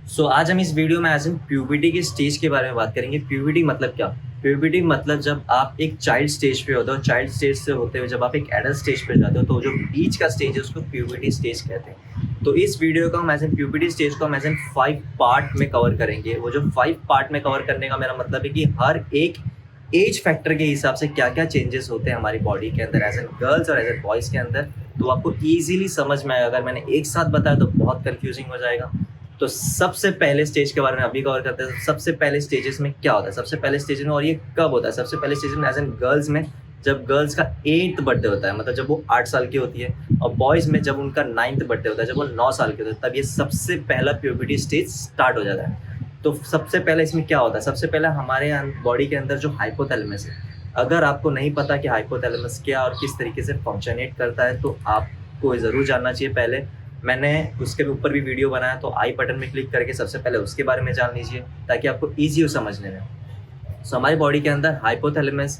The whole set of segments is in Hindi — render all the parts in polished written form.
आज हम इस वीडियो में एज इन प्यूबर्टी के स्टेज के बारे में बात करेंगे। प्यूबर्टी मतलब क्या? प्यूबर्टी मतलब जब आप एक चाइल्ड स्टेज पे होते हो, चाइल्ड स्टेज से होते हुए जब आप एक एडल्ट स्टेज पे जाते हो तो जो बीच का स्टेज है उसको प्यूबर्टी स्टेज कहते हैं। तो इस वीडियो को हम एज इन प्यूबर्टी स्टेज को हम एज इन 5 पार्ट में कवर करेंगे। वो जो 5 पार्ट में कवर करने का मेरा मतलब है कि हर एक एज फैक्टर के हिसाब से क्या क्या चेंजेस होते हैं हमारी बॉडी के अंदर एज एन गर्ल्स और एज एन बॉयज़ के अंदर, तो आपको ईजिली समझ में आएगा। अगर मैंने एक साथ बताया तो बहुत कन्फ्यूजिंग हो जाएगा। तो सबसे पहले स्टेज के बारे में अभी कवर करते हैं। सबसे पहले स्टेजेस में क्या होता है, सबसे पहले स्टेज में, और ये कब होता है? सबसे पहले स्टेज में एज एन गर्ल्स में जब गर्ल्स का 8th बर्थडे होता है, मतलब जब वो 8 साल की होती है, और बॉयज़ में जब उनका 9th बर्थडे होता है, जब वो 9 साल के होते हैं, तब ये सबसे पहला प्यूबर्टी स्टेज स्टार्ट हो जाता है। तो सबसे पहले इसमें क्या होता है? सबसे पहले हमारे बॉडी के अंदर जो हाइपोथैलेमस है, अगर आपको नहीं पता कि हाइपोथैलेमस क्या और किस तरीके से फंक्शनेट करता है तो आपको ज़रूर जानना चाहिए। पहले मैंने उसके ऊपर भी वीडियो बनाया, तो आई बटन में क्लिक करके सबसे पहले उसके बारे में जान लीजिए ताकि आपको ईजी हो समझने में। हमारी बॉडी के अंदर हाइपोथैलेमस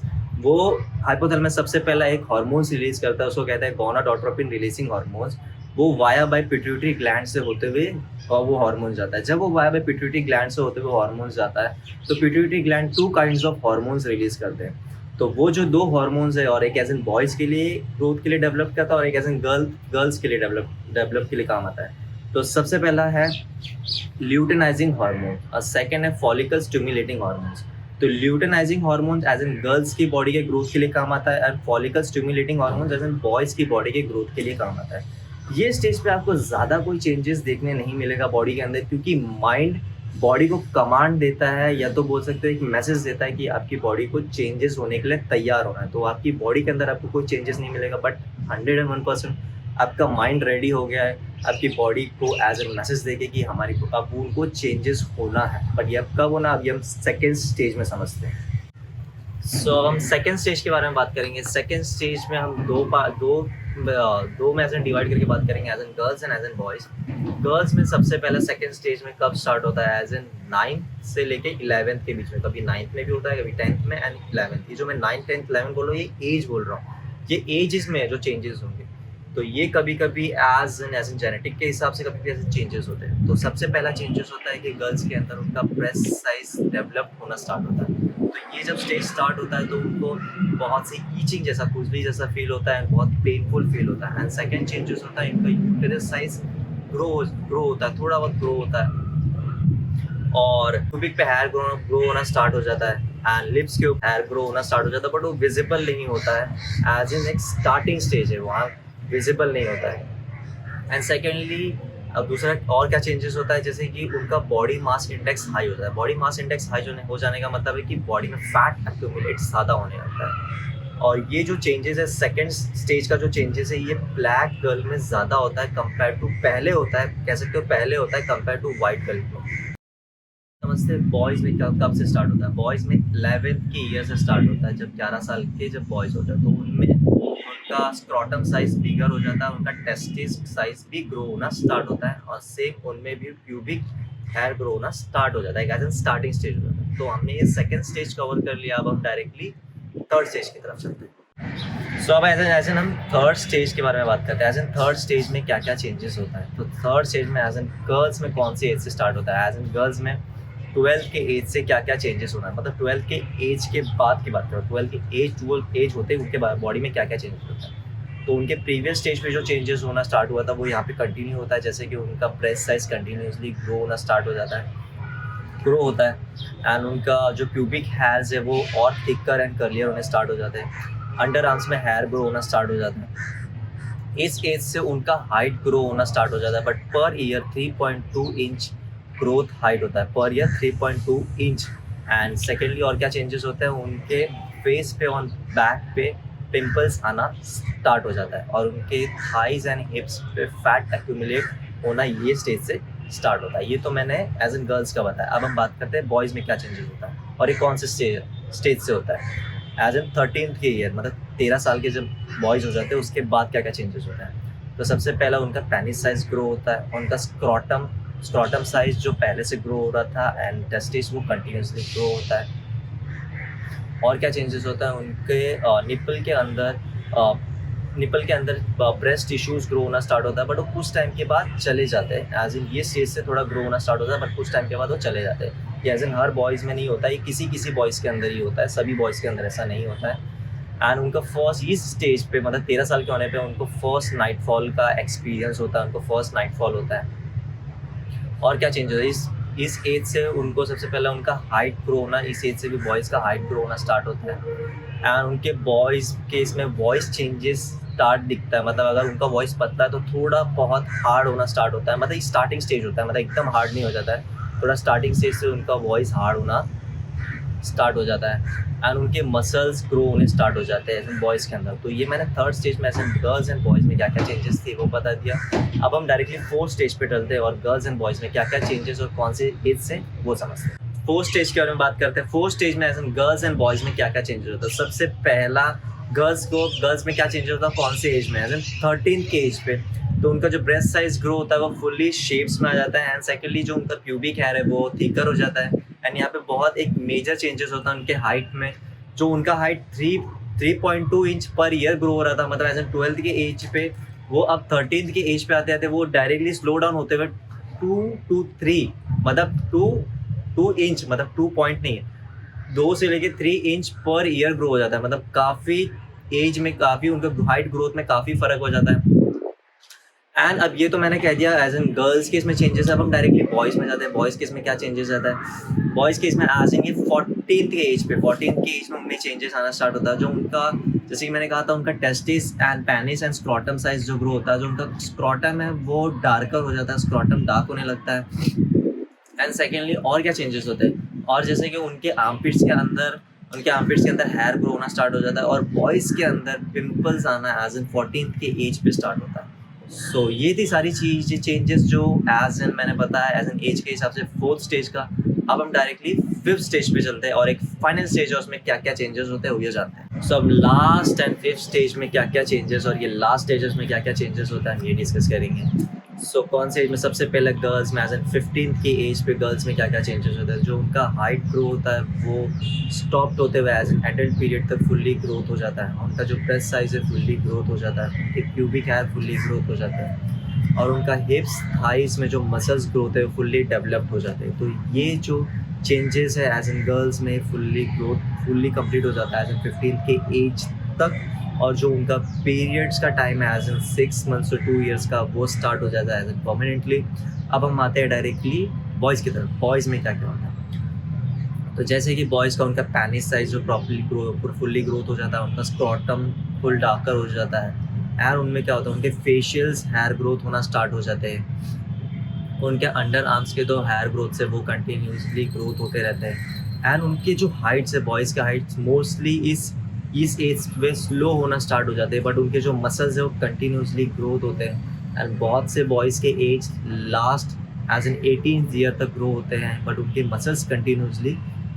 सबसे पहला एक हार्मोन्स रिलीज करता है, उसको कहते हैं गोनाडोट्रोपिन रिलीजिंग हार्मोन्स। वो वाया बाय पिट्यूटरी ग्लैंड से होते हुए और वो हार्मोन जाता है। जब वो वाया बाय पिट्यूटरी ग्लैंड से होते हुए हार्मोन जाता है तो pituitary gland 2 kinds of hormones release करते हैं। तो वो जो 2 हार्मोन्स है, और एक एज इन बॉयज़ के लिए ग्रोथ के लिए डेवलप करता है और एक एज इन गर्ल्स के लिए डेवलप के लिए काम आता है। तो सबसे पहला है ल्यूटेनाइजिंग हार्मोन और सेकेंड है फॉलिकल स्टिमुलेटिंग हार्मोन्स। तो luteinizing hormone as in girls की बॉडी के ग्रोथ के लिए काम आता है and follicle stimulating hormone as in boys की बॉडी के ग्रोथ के लिए काम आता है। ये स्टेज पे आपको ज़्यादा कोई चेंजेस देखने नहीं मिलेगा बॉडी के अंदर, क्योंकि माइंड बॉडी को कमांड देता है, या तो बोल सकते हो एक मैसेज देता है कि आपकी बॉडी को चेंजेस होने के लिए तैयार होना है। तो आपकी बॉडी के अंदर आपको कोई चेंजेस नहीं मिलेगा, बट 101% आपका माइंड रेडी हो गया है आपकी बॉडी को एज ए मैसेज देके कि अब उनको चेंजेस होना है। बट ये अब कब होना, अभी हम सेकेंड स्टेज में समझते हैं। अब हम सेकेंड स्टेज के बारे में बात करेंगे। सेकेंड स्टेज में हम दो में एज एन डिवाइड करके बात करेंगे, as in girls and as in boys. Girls में सबसे पहले सेकेंड स्टेज में कब स्टार्ट होता है? एज एन 9th से लेके 11th के बीच में। कभी 9th में भी होता है, कभी 10th में एंड 11th। ये जो मैं 9th 10th 11th बोल रहा हूँ, ये एज बोल रहा हूँ, ये एजेस में जो चेंजेस होंगे। तो ये कभी कभी एज एन जेनेटिक के हिसाब से कभी भी ऐसे चेंजेस होते हैं। तो सबसे पहला चेंजेस होता है कि गर्ल्स के अंदर उनका ब्रेस्ट साइज डेवलप होना स्टार्ट होता है। तो ये जब स्टेज स्टार्ट होता है तो उनको बहुत सी ईचिंग जैसा, खुजली जैसा फील होता है, बहुत पेनफुल फील होता है। एंड सेकेंड चेंजेस होता है इनका यूटेरस साइज ग्रो होता है, थोड़ा बहुत ग्रो होता है, और प्यूबिक पे हेयर ग्रो होना स्टार्ट हो जाता है एंड लिप्स के ऊपर हेयर ग्रो होना स्टार्ट हो जाता है, बट वो विजिबल नहीं होता है। एज इन एक स्टार्टिंग स्टेज है, वहाँ विजिबल नहीं होता है। एंड सेकेंडली अब दूसरा और क्या चेंजेस होता है, जैसे कि उनका बॉडी मास इंडेक्स हाई होता है। बॉडी मास इंडेक्स हाई हो जाने का मतलब है कि बॉडी में फैट एक्यूमुलेट ज़्यादा होने लगता है। और ये जो चेंजेस है, सेकेंड स्टेज का जो चेंजेस है, ये ब्लैक गर्ल में ज़्यादा होता है कंपेयर टू पहले होता है, कह सकते हो पहले होता है कंपेयर टू वाइट गर्ल को। समझते हैं बॉयज़ में कब से स्टार्ट होता है? बॉयज़ में 11th के ईयर से स्टार्ट होता है। जब 11 साल के जब बॉयज़ होते हैं तो उनमें उनका स्क्रॉटम साइज बिगर हो जाता है, उनका टेस्टिस साइज भी ग्रो होना स्टार्ट होता है, और सेम उनमें भी प्यूबिक हेयर ग्रो होना स्टार्ट हो जाता है। एज एन स्टार्टिंग स्टेज हो जाता है। तो हमने ये सेकेंड स्टेज कवर कर लिया, अब हम डायरेक्टली थर्ड स्टेज की तरफ चलते हैं। अब एज एन हम थर्ड स्टेज के बारे में बात करते हैं। एज एन थर्ड स्टेज में क्या क्या चेंजेस होता है? तो थर्ड स्टेज में एज एन गर्ल्स में कौन सी एज से स्टार्ट होता है? एज एन गर्ल्स में 12 के एज से क्या क्या चेंजेस होना है, मतलब 12 के एज के बाद की बात करो, 12 के एज होते हैं उनके बाद बॉडी में क्या क्या चेंजेस होता है। तो उनके प्रीवियस स्टेज पे जो चेंजेस होना स्टार्ट हुआ था वो यहाँ पे कंटिन्यू होता है, जैसे कि उनका ब्रेस्ट साइज कंटिन्यूसली ग्रो होना स्टार्ट हो जाता है, ग्रो होता है। एंड उनका जो प्यूबिक हेयर्स है वो और थिकर एंड कर्लियर होने स्टार्ट हो जाते हैं। अंडर आर्म्स में हेयर ग्रो होना स्टार्ट हो जाता है। इस एज से उनका हाइट ग्रो होना स्टार्ट हो जाता है, but per year 3.2 inch growth height होता है, per year 3.2 inch. And secondly और क्या चेंजेस होते हैं, उनके फेस पे और बैक पे पिंपल्स आना स्टार्ट हो जाता है, और उनके थाइज एंड हिप्स पे फैट एक्यूमुलेट होना ये स्टेज से स्टार्ट होता है। ये तो मैंने एज एन गर्ल्स का बताया। अब हम बात करते हैं बॉयज़ में क्या चेंजेस होता है और ये कौन से स्टेज से होता है। एज एन 13th के ईयर, मतलब 13 साल के जब बॉयज़ हो जाते हैं उसके बाद क्या क्या चेंजेस होता है? तो सबसे पहला उनका पेनिस साइज ग्रो होता है, उनका स्क्रॉटम साइज जो पहले से ग्रो हो रहा था एंड टेस्टिस वो कंटिन्यूसली ग्रो होता है। और क्या चेंजेस होता है? उनके निपल के अंदर निपल के अंदर ब्रेस्ट टिश्यूज़ ग्रो होना स्टार्ट होता है, बट वो कुछ टाइम के बाद चले जाते हैं। एज़ इन ये स्टेज से थोड़ा ग्रो होना स्टार्ट होता है, बट कुछ टाइम के बाद वो चले जाते हैं। ये एज़ इन हर बॉयज़ में नहीं होता है, ये किसी बॉयज़ के अंदर ही होता है, सभी बॉयज़ के अंदर ऐसा नहीं होता है। एंड उनका फर्स्ट इस स्टेज पे मतलब 13 साल के होने पे उनको फर्स्ट नाइटफॉल का एक्सपीरियंस होता है, उनको फर्स्ट नाइटफॉल होता है। और क्या चेंज होता है इस एज से उनको सबसे पहले उनका हाइट ग्रो होना, इस एज से भी बॉयज़ का हाइट ग्रो होना स्टार्ट होता है। एंड उनके बॉयज़ के इसमें वॉइस चेंजेस स्टार्ट दिखता है, मतलब अगर उनका वॉइस पतला है तो थोड़ा बहुत हार्ड होना स्टार्ट होता है, मतलब स्टार्टिंग स्टेज होता है, मतलब एकदम हार्ड नहीं हो जाता है, थोड़ा स्टार्टिंग स्टेज से उनका वॉइस हार्ड होना स्टार्ट हो जाता है। एंड उनके मसल्स ग्रो होने स्टार्ट हो जाते हैं बॉयज़ के अंदर। तो ये मैंने थर्ड स्टेज में ऐसे गर्ल्स एंड बॉयज़ में क्या क्या चेंजेस थे वो बता दिया। अब हम डायरेक्टली फोर्थ स्टेज पे चलते हैं और गर्ल्स एंड बॉयज़ में क्या क्या चेंजेस और कौन से एज से वो समझते हैं। फोर्थ स्टेज के बारे में बात करते हैं। फोर्थ स्टेज में एज गर्ल्स एंड बॉयज़ में क्या क्या चेंजेस होता है। सबसे पहला गर्ल्स में क्या चेंजेस होता है, कौन से एज में, एज इन 13 के एज पे तो उनका जो ब्रेस्ट साइज ग्रो होता है वो फुल्ली शेप्स में आ जाता है। एंड सेकेंडली जो उनका प्यूबिक हेयर है वो थिकर हो जाता है। एंड यहाँ पे बहुत एक मेजर चेंजेस होता है उनके हाइट में, जो उनका height 3.2 inch per year grow हो रहा था, मतलब एज 12th के एज पे, वो अब 13th के एज पे आते आते वो डायरेक्टली स्लो डाउन होते हुए 2 to 3 मतलब 2 इंच, मतलब 2 पॉइंट नहीं है, 2 से लेके 3 इंच पर ईयर ग्रो हो जाता है। मतलब काफ़ी एज में काफ़ी उनका हाइट ग्रोथ में काफ़ी फ़र्क हो जाता है। एंड अब ये तो मैंने कह दिया एज इन गर्ल्स केस में चेंजेस है। अब हम डायरेक्टली बॉयज़ में जाते हैं। बॉयज़ केस में क्या चेंजेस आता है, बॉयज़ केस में एज इन ये 14th के एज में उनमें चेंजेस आना स्टार्ट होता है। जो उनका, जैसे कि मैंने कहा था, उनका testis and penis and scrotum size जो ग्रो होता है, जो उनका स्क्रॉटम है वो डार्कर हो जाता है, स्क्रॉटम डार्क होने लगता है। एंड सेकेंडली और क्या चेंजेस होते हैं, और जैसे कि उनके आर्मपिट्स के अंदर हेयर ग्रो होना स्टार्ट हो जाता है। और बॉयज़ के अंदर पिंपल्स आना एज इन 14th के एज पे स्टार्ट होता है। सो ये थी सारी चीज़ चेंजेस जो एज इन मैंने बताया एज एन एज के हिसाब से फोर्थ स्टेज का। अब हम डायरेक्टली फिफ्थ स्टेज पे चलते हैं और एक फाइनल स्टेज है, उसमें क्या क्या चेंजेस होते हैं वो ये जानते हैं। सो अब लास्ट एंड फिफ्थ स्टेज में क्या क्या चेंजेस और ये लास्ट स्टेजेस में क्या क्या चेंजेस होता है हम ये डिस्कस करेंगे। सो कौन से एज में, सबसे पहले गर्ल्स में एज एन 15th के एज पे गर्ल्स में क्या क्या चेंजेस होता है। जो उनका हाइट ग्रो होता है वो स्टॉप्ड होते हुए एज एन एडल्ट पीरियड तक फुल्ली ग्रोथ हो जाता है। उनका जो ब्रेस्ट साइज है फुल्ली ग्रोथ हो जाता है, उनके प्यूबिक हेयर फुल्ली ग्रोथ हो जाता है, और उनका हिप्स थाइस में जो मसल्स ग्रोथ है वो फुल्ली डेवलप्ड हो जाते हैं। तो ये जो चेंजेस है एज एन गर्ल्स में फुल्ली कंप्लीट हो जाता है एज एन 15th के एज तक। और जो उनका पीरियड्स का टाइम है as an 6 months to 2 years का, वो स्टार्ट हो जाता है एज एन परमानेंटली। अब हम आते हैं डायरेक्टली बॉयज़ की तरफ। बॉयज़ में क्या क्या होता है, तो जैसे कि बॉयज़ का उनका पेनिस साइज जो फुल्ली ग्रोथ हो जाता है, उनका स्क्रॉटम फुल डार्कर हो जाता है। और उनमें क्या होता है, उनके फेशियल्स हेयर ग्रोथ होना स्टार्ट हो जाते हैं। उनके अंडर आर्म्स के तो हेयर ग्रोथ से वो कंटिन्यूसली ग्रोथ होते रहते हैं। एंड उनके जो हाइट्स है, बॉयज़ के हाइट्स मोस्टली इस एज में स्लो होना स्टार्ट हो जाते हैं, बट उनके जो मसल्स है वो कंटिन्यूसली ग्रोथ होते हैं। एंड बहुत से बॉयज़ के as last as in 18th year तक ग्रो होते हैं, बट उनके मसल्स कंटिन्यूसली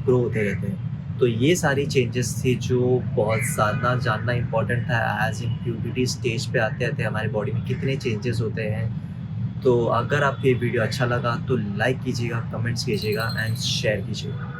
ग्रो होते रहते हैं। तो ये सारी चेंजेस थी जो बहुत ज़्यादा जानना इंपॉर्टेंट था एज इन प्यूबर्टी स्टेज पे आते आते हमारी बॉडी में कितने चेंजेस होते हैं। तो अगर आपको ये वीडियो अच्छा लगा तो लाइक कीजिएगा, कमेंट्स कीजिएगा एंड शेयर कीजिएगा।